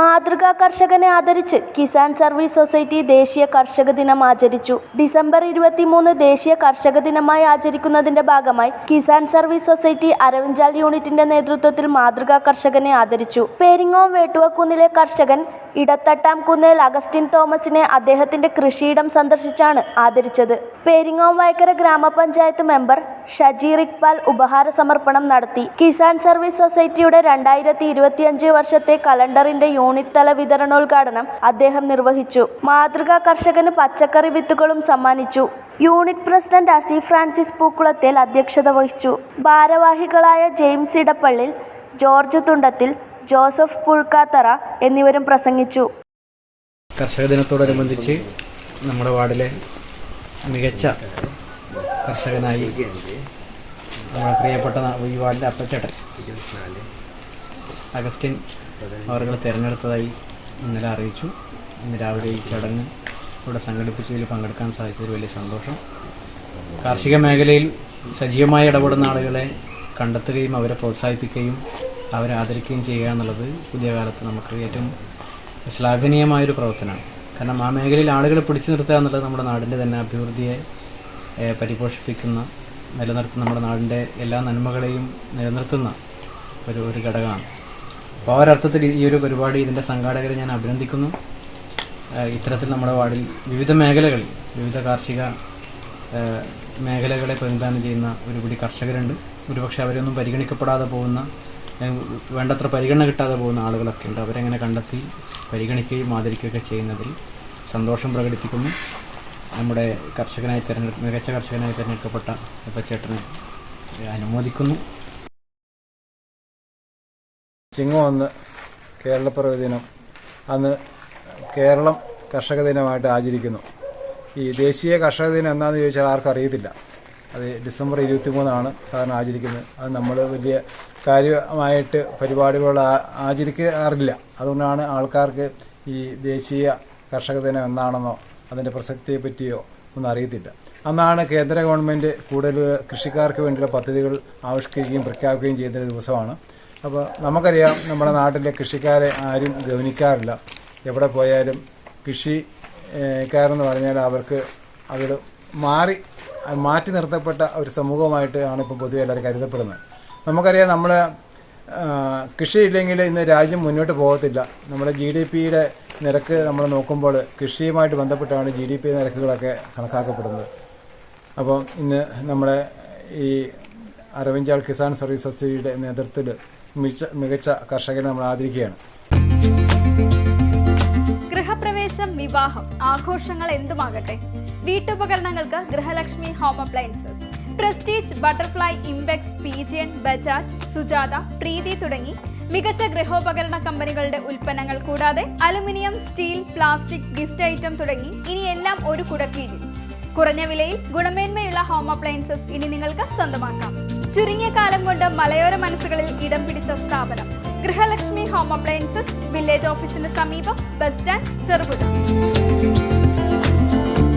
മാതൃകാ കർഷകനെ ആദരിച്ച് Kisan service society ദേശീയ കർഷക ദിനം ആചരിച്ചു. ഡിസംബർ 23 ദേശീയ കർഷക ദിനമായി ആചരിക്കുന്നതിന്റെ ഭാഗമായി കിസാൻ സർവീസ് സൊസൈറ്റി അരവിഞ്ചാൽ യൂണിറ്റിന്റെ നേതൃത്വത്തിൽ മാതൃകാ കർഷകനെ ആദരിച്ചു. പെരിങ്ങോം വേട്ടുവക്കുന്നിലെ കർഷകൻ ഇടത്തട്ടാംകുന്നേൽ അഗസ്റ്റിൻ തോമസിനെ അദ്ദേഹത്തിന്റെ കൃഷിയിടം സന്ദർശിച്ചാണ് ആദരിച്ചത്. പെരിങ്ങോം വയക്കര ഗ്രാമപഞ്ചായത്ത് മെമ്പർ ഷജീർ ഇക്ബാൽ ഉപഹാര സമർപ്പണം നടത്തി. കിസാൻ സർവീസ് സൊസൈറ്റിയുടെ 2025 വർഷത്തെ കലണ്ടറിന്റെ യൂണിറ്റ് തല വിതരണോദ്ഘാടനം അദ്ദേഹം നിർവഹിച്ചു. മാതൃകാ കർഷകന് പച്ചക്കറി വിത്തുകളും സമ്മാനിച്ചു. Unit president Asif Francis Pookkulathel അധ്യക്ഷത വഹിച്ചു. ഭാരവാഹികളായ James Edappallil, George Thundathil, Joseph Puzhukkathara എന്നിവരും പ്രസംഗിച്ചു. കർഷക ദിനത്തോടനുബന്ധിച്ച് നമ്മുടെ വാർഡിലെ മികച്ച കർഷകനായി നമ്മുടെ പ്രിയപ്പെട്ട ഈ വാർഡിലെ അപ്പച്ചേട്ടൻ അഗസ്റ്റിൻ അവരെ തിരഞ്ഞെടുത്തതായി ഇന്നലെ അറിയിച്ചു. ഇന്ന് രാവിലെ ഈ ചടങ്ങ് ഇവിടെ സംഘടിപ്പിച്ചതിൽ പങ്കെടുക്കാൻ സാധിച്ചതിൽ വലിയ സന്തോഷം. കാർഷിക മേഖലയിൽ സജീവമായി ഇടപെടുന്ന ആളുകളെ കണ്ടെത്തുകയും അവരെ പ്രോത്സാഹിപ്പിക്കുകയും അവരെ ആദരിക്കുകയും ചെയ്യുക എന്നുള്ളത് പുതിയ കാലത്ത് നമുക്ക് ഏറ്റവും ശ്ലാഘനീയമായൊരു പ്രവർത്തനമാണ്. കാരണം ആ മേഖലയിൽ ആളുകളെ പിടിച്ചു നിർത്തുക എന്നുള്ളത് നമ്മുടെ നാടിൻ്റെ തന്നെ അഭിവൃദ്ധിയെ പരിപോഷിപ്പിക്കുന്ന, നിലനിർത്തുന്ന, നമ്മുടെ നാടിൻ്റെ എല്ലാ നന്മകളെയും നിലനിർത്തുന്ന ഒരു ഘടകമാണ്. അപ്പോൾ ആ ഒരർത്ഥത്തിൽ ഈ ഒരു പരിപാടി ഇതിൻ്റെ സംഘാടകരെ ഞാൻ അഭിനന്ദിക്കുന്നു. ഇത്തരത്തിൽ നമ്മുടെ വാർഡിൽ വിവിധ മേഖലകളിൽ വിവിധ കാർഷിക മേഖലകളെ പ്രതിനിധാനം ചെയ്യുന്ന ഒരുപിടി കർഷകരുണ്ട്. ഒരുപക്ഷെ അവരൊന്നും പരിഗണിക്കപ്പെടാതെ പോകുന്ന, വേണ്ടത്ര പരിഗണന കിട്ടാതെ പോകുന്ന ആളുകളൊക്കെ ഉണ്ട്. അവരെങ്ങനെ കണ്ടെത്തി പരിഗണിക്കുകയും ആദരിക്കുകയൊക്കെ ചെയ്യുന്നതിൽ സന്തോഷം പ്രകടിപ്പിക്കുന്നു. നമ്മുടെ മികച്ച കർഷകനായി തിരഞ്ഞെടുക്കപ്പെട്ട അപ്പച്ചേട്ടനെ അനുമോദിക്കുന്നു. ചിങ്ങം 1 കേരളപ്പിറവി ദിനം അന്ന് കേരളം കർഷക ദിനമായിട്ട് ആചരിക്കുന്നു. ഈ ദേശീയ കർഷക ദിനം എന്താണെന്ന് ചോദിച്ചാൽ ആർക്കും അറിയത്തില്ല. അത് ഡിസംബർ 23 സാധാരണ ആചരിക്കുന്നത്. അത് നമ്മൾ വലിയ കാര്യമായിട്ട് പരിപാടികൾ ആചരിക്കാറില്ല. അതുകൊണ്ടാണ് ആൾക്കാർക്ക് ഈ ദേശീയ കർഷക ദിനം എന്താണെന്നോ അതിൻ്റെ പ്രസക്തിയെ പറ്റിയോ ഒന്നും അറിയത്തില്ല. അന്നാണ് കേന്ദ്ര ഗവൺമെൻറ് കൂടുതൽ കൃഷിക്കാർക്ക് വേണ്ടിയുള്ള പദ്ധതികൾ ആവിഷ്കരിക്കുകയും പ്രഖ്യാപിക്കുകയും ചെയ്യുന്ന ദിവസമാണ്. അപ്പോൾ നമുക്കറിയാം, നമ്മുടെ നാട്ടിലെ കൃഷിക്കാരെ ആരും ഗവനിക്കാറില്ല. എവിടെ പോയാലും കൃഷിക്കാരെന്ന് പറഞ്ഞാൽ അവർക്ക് അവർ മാറ്റി നിർത്തപ്പെട്ട ഒരു സമൂഹമായിട്ട് ആണ് ഇപ്പോൾ പൊതുവെ എല്ലാവരും കരുതപ്പെടുന്നത്. നമുക്കറിയാം, നമ്മൾ കൃഷിയില്ലെങ്കിൽ ഇന്ന് രാജ്യം മുന്നോട്ട് പോകത്തില്ല. നമ്മുടെ GDPയുടെ നിരക്ക് നമ്മൾ നോക്കുമ്പോൾ കൃഷിയുമായിട്ട് ബന്ധപ്പെട്ടാണ് GDP നിരക്കുകളൊക്കെ കണക്കാക്കപ്പെടുന്നത്. അപ്പോൾ ഇന്ന് നമ്മുടെ ഈ അരവിഞ്ചാൽ കിസാൻ സർവീസ് സൊസൈറ്റിയുടെ നേതൃത്വത്തിൽ മികച്ച കർഷകരെ നമ്മൾ ആദരിക്കുകയാണ്. ഗൃഹപ്രവേശം, വിവാഹം, ആഘോഷങ്ങൾ എന്തുമാകട്ടെ, വീട്ടുപകരണങ്ങൾക്ക് Grihalakshmi home appliances, Prestige, Butterfly, Impex, Pigeon, Bajaj, Sujata, Preethi തുടങ്ങി മികച്ച ഗൃഹോപകരണ കമ്പനികളുടെ ഉൽപ്പന്നങ്ങൾ കൂടാതെ aluminium, steel, plastic, gift item തുടങ്ങി ഇനി എല്ലാം ഒരു കുടക്കീഴിൽ. കുറഞ്ഞ വിലയിൽ ഗുണമേന്മയുള്ള ഹോം അപ്ലയൻസസ് ഇനി നിങ്ങൾക്ക് സ്വന്തമാക്കാം. ചുരുങ്ങിയ കാലം കൊണ്ട് മലയോര മനസ്സുകളിൽ ഇടം പിടിച്ച സ്ഥാപനം ഗൃഹലക്ഷ്മി ഹോം അപ്ലയൻസസ്, വില്ലേജ് ഓഫീസിന് സമീപം, ബസ് സ്റ്റാൻഡ്, ചെറുപുഴ.